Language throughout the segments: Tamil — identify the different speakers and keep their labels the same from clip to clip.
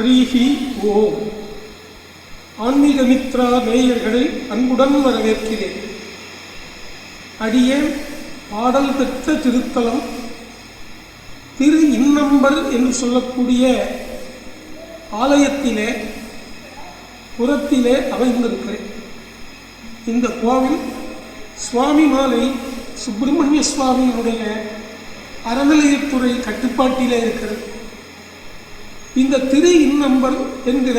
Speaker 1: ஹரிஹி ஓம். ஆன்மீக மித்ரா நேயர்களை அன்புடன் வரவேற்கிறேன். அடியேன் பாடல் பெற்ற திருத்தலம் திரு இன்னம்பர் என்று சொல்லக்கூடிய ஆலயத்திலே புறத்திலே அமைந்திருக்கிறேன். இந்த கோவில் சுவாமி மாலை சுப்பிரமணிய சுவாமியினுடைய அறநிலையத்துறை கட்டுப்பாட்டிலே இருக்கிறது. இந்த திரு இன்னம்பர் என்கிற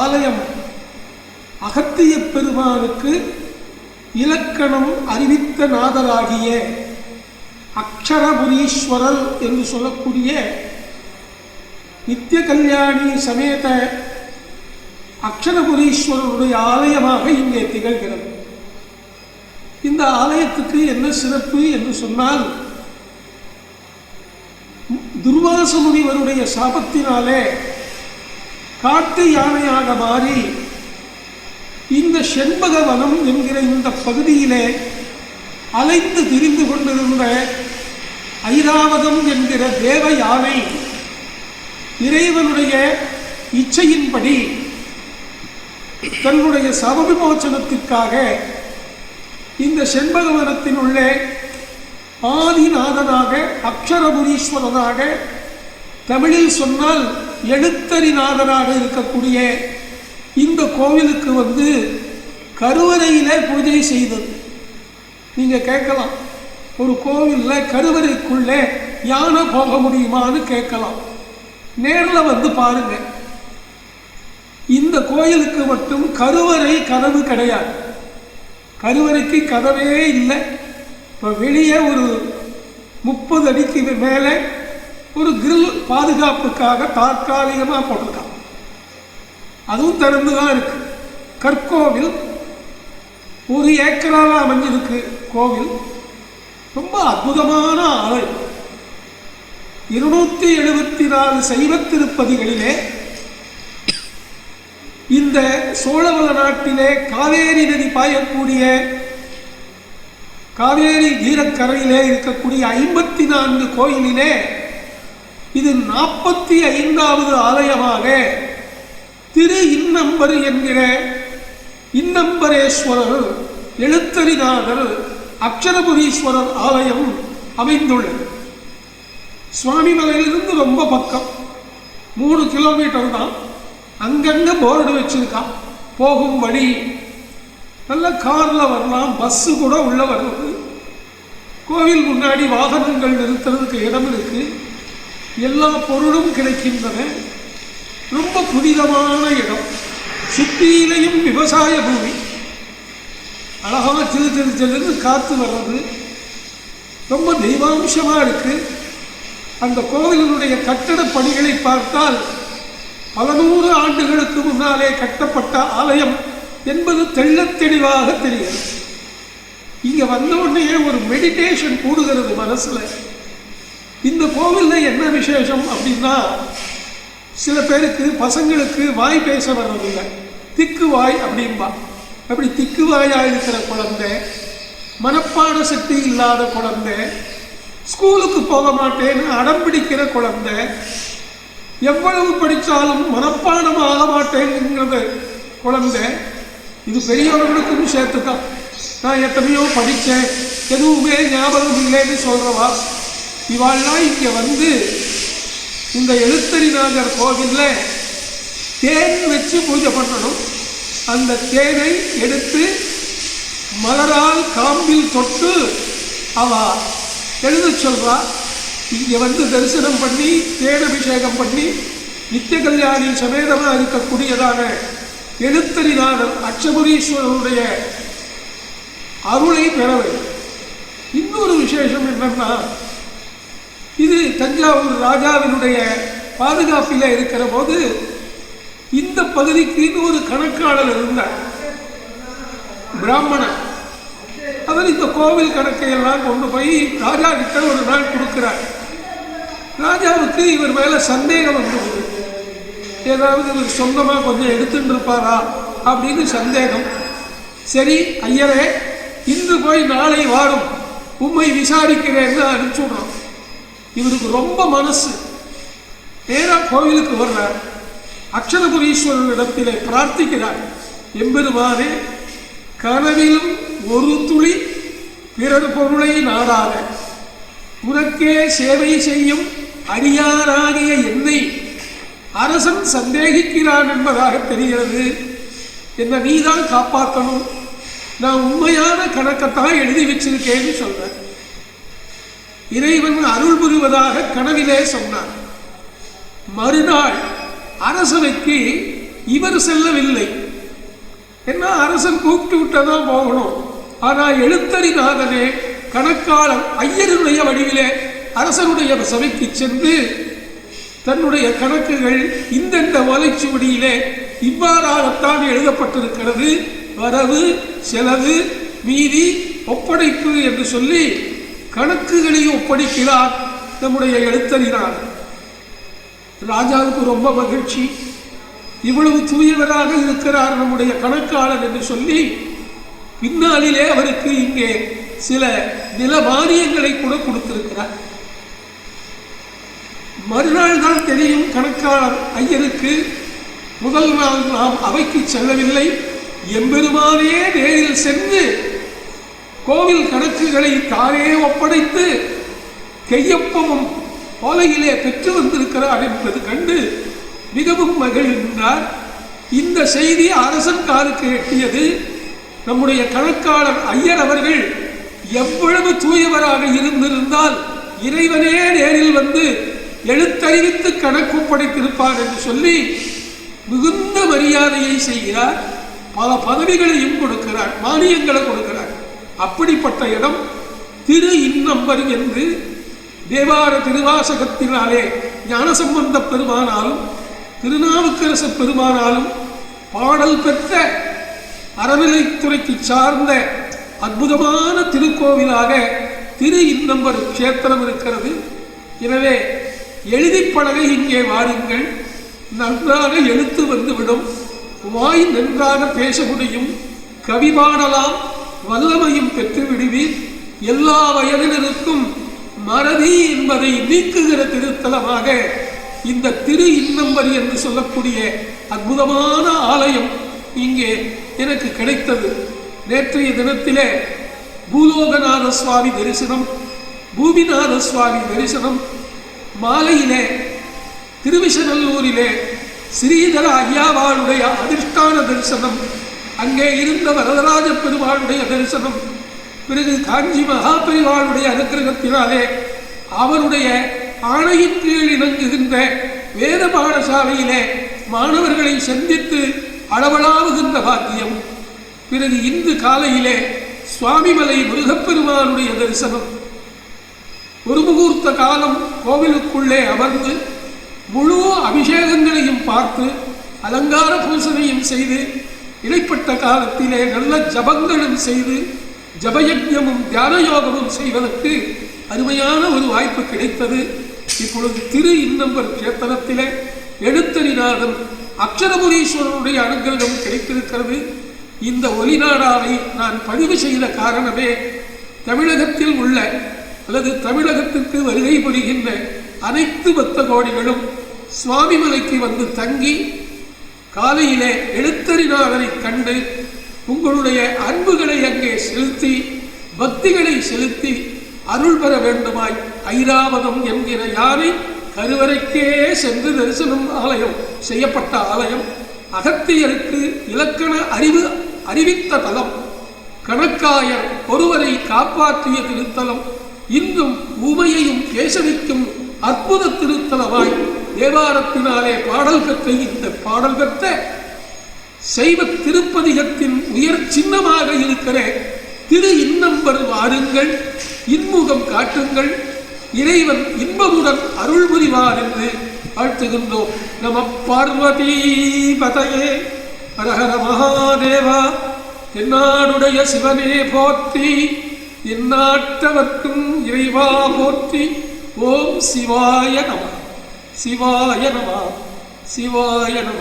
Speaker 1: ஆலயம் அகத்திய பெருமானுக்கு இலக்கணம் அறிவித்த நாதராகிய அக்ஷரபுரீஸ்வரர் என்று சொல்லக்கூடிய நித்திய கல்யாணி சமேத அக்ஷரபுரீஸ்வரருடைய ஆலயமாக இங்கே திகழ்கிறது. இந்த ஆலயத்துக்கு என்ன சிறப்பு என்று சொன்னால், துர்வாச முனிவருடைய சாபத்தினாலே காட்டு யானையாக மாறி இந்த செண்பக வனம் என்கிற இந்த பகுதியிலே அலைந்து திரிந்து கொண்டிருந்த ஐராவதம் என்கிற தேவ யானை இறைவனுடைய இச்சையின்படி தன்னுடைய சாப விமோசனத்திற்காக இந்த செண்பக வனத்தினுள்ளே ஆதிநாதனாக அக்ஷரபுரீஸ்வரனாக, தமிழில் சொன்னால் எழுத்தறிநாதனாக இருக்கக்கூடிய இந்த கோவிலுக்கு வந்து கருவறையிலே பூஜை செய்தது. நீங்கள் கேட்கலாம், ஒரு கோவிலில் கருவறைக்குள்ளே யானை போக முடியுமான்னு கேட்கலாம். நேரில் வந்து பாருங்க. இந்த கோயிலுக்கு மட்டும் கருவறை கதவு கிடையாது. கருவறைக்கு கதவே இல்லை. இப்போ வெளியே ஒரு 30 அடிக்கு மேலே ஒரு கிரில் பாதுகாப்புக்காக தற்காலிகமாக போட்டிருக்காங்க. அதுவும் திறந்து தான் இருக்கு. கற்கோவில் 1 ஏக்கரால் அமைஞ்சிருக்கு. கோவில் ரொம்ப அற்புதமான ஆலயம். 274 சைவ திருப்பதிகளிலே இந்த சோழவள நாட்டிலே காவேரி நதி பாயக்கூடிய காவேரி ஈரக்கரையிலே இருக்கக்கூடிய 54 கோயிலிலே இது 45வது ஆலயமாக திரு இன்னம்பர் என்கிற இன்னம்பரேஸ்வரர் எழுத்தறிநாதர் அக்ஷரபுரீஸ்வரர் ஆலயம் அமைந்துள்ளது. சுவாமிமலையிலிருந்து ரொம்ப பக்கம், 3 கிலோமீட்டர் தான். அங்கங்க போர்டு வச்சிருக்கான், போகும் வழி. நல்ல காரில் வரலாம், பஸ்ஸு கூட உள்ள வருவது. கோவில் முன்னாடி வாகனங்கள் நிறுத்துறதுக்கு இடம் இருக்கு. எல்லா பொருளும் கிடைக்கின்றன. ரொம்ப புனிதமான இடம். சுற்றியிலையும் விவசாய பூமி. அழகாக சிறு காத்து வர்றது. ரொம்ப தெய்வாம்சமாக இருக்கு. அந்த கோவிலினுடைய கட்டட பணிகளை பார்த்தால் பல 100 ஆண்டுகளுக்கு முன்னாலே கட்டப்பட்ட ஆலயம் என்பது தெள்ளத் தெளிவாக தெரியும். இங்கே வந்த உடனே ஒரு மெடிடேஷன் கூடுகிறது மனசுல. இந்த கோவிலில் என்ன விசேஷம் அப்படின்னா, சில பேருக்கு பசங்களுக்கு வாய் பேச வர்றதில்லை, திக்கு வாய் அப்படின்பா. அப்படி திக்கு வாயாக இருக்கிற குழந்தை, மனப்பாட சக்தி இல்லாத குழந்தை, ஸ்கூலுக்கு போக மாட்டேன்னு அடம் பிடிக்கிற குழந்தை, எவ்வளவு படித்தாலும் மனப்பாடம் ஆக மாட்டேங்கிறது குழந்தை, இது பெரியவர்களுக்கும் சேர்த்துதான். நான் எத்தனையோ படித்தேன், எதுவுமே ஞாபகம் இல்லைன்னு சொல்கிறவா, இவாள்லாம் இங்கே வந்து இந்த எழுத்தறிநாதர் கோவிலில் தேன் வச்சு பூஜை பண்ணணும். அந்த தேனை எடுத்து மலரால் காம்பில் தொட்டு அவ எழுத சொல்றா. இங்கே வந்து தரிசனம் பண்ணி தேனபிஷேகம் பண்ணி நித்திய கல்யாணி சமேதமாக இருக்கக்கூடியதான எழுத்தறிநாதர் அக்ஷரபுரீஸ்வரருடைய அருளை பெற வேண்டும். இன்னொரு விசேஷம் என்னன்னா, இது தஞ்சாவூர் ராஜாவினுடைய பாதுகாப்பில் இருக்கிற போது இந்த பகுதிக்கு ஒரு கணக்காளர் இருந்தார், பிராமணன். அவர் இந்த கோவில் கணக்கையெல்லாம் கொண்டு போய் ராஜா கிட்ட ஒரு நாள் கொடுக்கிறார். ராஜாவுக்கு இவர் மேல சந்தேகம் வந்துடுது. ஏதாவது இவர் சொந்தமாக கொஞ்சம் எடுத்துட்டு இருப்பாரா அப்படின்னு சந்தேகம். சரி ஐயரே, இன்று போய் நாளை வாரும் உம்மை விசாரிக்கிறேன்னு அனுப்பிச்சுடுறோம். இவருக்கு ரொம்ப மனசு. நேராக கோவிலுக்கு வர்றார். அக்ஷரபுரீஸ்வரனிடத்திலே பிரார்த்திக்கிறார். எம்பெருமானே, கனவிலும் ஒரு துளி பிறர் பொருளை நாடாத உனக்கே சேவை செய்யும் அடியாராகிய என்னை அரசன் சந்தேகிக்கிறான் என்பதாக தெரிகிறது. என்ன நீதான் காப்பாற்றணும். நான் உண்மையான கணக்கத்தான் எழுதி வச்சிருக்கேன்னு சொல்றேன். இறைவன் அருள் புரிவதாக கனவிலே சொன்னார். மறுநாள் அரசனுக்கு இவர் செல்லவில்லை. என்ன, அரசன் கூப்பிட்டு விட்டதான் போகணும். ஆனா எழுத்தறிநாதனே கணக்காளர் ஐயருடைய வடிவிலே அரசனுடைய சபைக்கு சென்று தன்னுடைய கணக்குகள் இந்தெந்த ஓலைச்சுவடியிலே இவ்வாறாகத்தான் எழுதப்பட்டிருக்கிறது, வரவு செலவு மீதி ஒப்படைப்பு என்று சொல்லி கணக்குகளையும் ஒப்படைக்கிறார் நம்முடைய எழுத்தறிநாதன். ராஜாவுக்கு ரொம்ப மகிழ்ச்சி. இவ்வளவு தூயவராக இருக்கிறார் நம்முடைய கணக்காளர் என்று சொல்லி பின்னாளிலே அவருக்கு இங்கே சில நில மானியங்களை கூட கொடுத்திருக்கிறார். மறுநாள் தான் தெரியும் கணக்காளர் ஐயருக்கு, முதல் நாள் நாம் அவைக்கு செல்லவில்லை, எம்பெருமானே நேரில் சென்று கோவில் கணக்குகளை தானே ஒப்படைத்து கையொப்பமும் ஓலையிலே பெற்று வந்திருக்கிறார் என்பது கண்டு மிகவும் மகிழ்ந்தார். இந்த செய்தி அரசன் காதுக்கு எட்டியது. நம்முடைய கணக்காளர் ஐயர் அவர்கள் எவ்வளவு தூயவராக இருந்திருந்தால் இறைவனே நேரில் வந்து எழுத்தறிவித்து கணக்கு ஒப்படைத்திருப்பார் என்று சொல்லி மிகுந்த மரியாதையை செய்கிறார். பல பதவிகளையும் கொடுக்கிறார், மானியங்களை கொடுக்கிறார். அப்படிப்பட்ட இடம் திரு இன்னம்பர் என்று தேவார திருவாசகத்தினாலே ஞானசம்பந்த பெருமானாலும் திருநாவுக்கரச பெருமானாலும் பாடல் பெற்ற அறநிலைத்துறைக்கு சார்ந்த அற்புதமான திருக்கோவிலாக திரு இன்னம்பர் கஷேத்திரம் இருக்கிறது. எனவே எழுதி பழகை இங்கே வாருங்கள், நன்றாக எழுத்து வந்துவிடும், வாய் நன்றாக பேச முடியும், கவி பாடலாம், வல்லமையும் பெற்று விடுவீர். எல்லா வயதினருக்கும் மறதி என்பதை நீக்குகிற திருத்தலமாக இந்த திரு இன்னம்பர் என்று சொல்லக்கூடிய அற்புதமான ஆலயம் இங்கே எனக்கு கிடைத்தது. நேற்றைய தினத்திலே பூலோகநாத சுவாமி தரிசனம், பூமிநாத சுவாமி தரிசனம், மாலையிலே திருவிசநல்லூரிலே ஸ்ரீதர ஐயாவாளுடைய அதிர்ஷ்டான தரிசனம், அங்கே இருந்த வரதராஜ பெருமாளுடைய தரிசனம், பிறகு காஞ்சி மகாபெரிவாளுடைய அனுக்கிரகத்தினாலே அவருடைய ஆணையின் கீழ் இணங்குகின்ற வேத பாடசாலையிலே மாணவர்களை சந்தித்து அளவலாவுகின்ற பாக்கியம், பிறகு இன்று காலையிலே சுவாமிமலை முருகப்பெருமானுடைய தரிசனம், ஒரு முகூர்த்த காலம் கோவிலுக்குள்ளே அமர்ந்து முழு அபிஷேகங்களையும் பார்த்து அலங்கார பூசணையும் செய்து இடைப்பட்ட காலத்திலே நல்ல ஜபங்களும் செய்து ஜபயஜ்ஞமும் தியான யோகமும் செய்வதற்கு அருமையான ஒரு வாய்ப்பு கிடைத்தது. இப்பொழுது திரு இன்னம்பர் கஷேத்திரத்திலே எழுத்தறிநாதன் அக்ஷரபுரீஸ்வரனுடைய அனுகிரகம் கிடைத்திருக்கிறது. இந்த ஒலிநாடாவை நான் பதிவு செய்த காரணமே தமிழகத்தில் உள்ள அல்லது தமிழகத்திற்கு வருகை புரிகின்ற அனைத்து பக்த கோடிகளும் சுவாமிமலைக்கு வந்து தங்கி காலையிலே எழுத்தறிநாதனை கண்டு உங்களுடைய அன்புகளை அங்கே செலுத்தி பக்திகளை செலுத்தி அருள் பெற வேண்டுமாய் ஐராவதம் என்கிற யானை கருவறைக்கே சென்று தரிசனம் ஆலயம் செய்யப்பட்ட ஆலயம், அகத்தியருக்கு இலக்கண அறிவித்த தலம், கணக்காயர் ஒருவரை காப்பாற்றிய திருத்தலம், இன்னும் ஊமையையும் கேசவிக்கும் அற்புத திருத்தலமாய் தேவாரத்தினாலே பாடல் பெற்ற இந்த பாடல் பெற்ற சைவ திருப்பதிகத்தின் உயர் சின்னமாக இருக்கிற திரு இன்னம்பர் வாருங்கள், இன்முகம் காட்டுங்கள், இறைவன் இன்பமுடன் அருள் புரிவார் என்று வாழ்த்துகின்றோம். நம பார்வதி பதையே, ஹரஹர மகாதேவா. தென்னாடுடைய சிவனே போற்றி, எந்நாட்டவர்க்கும் இறைவா போற்றி. ஓம் சிவாய நம, சிவாய நம, சிவாய நம.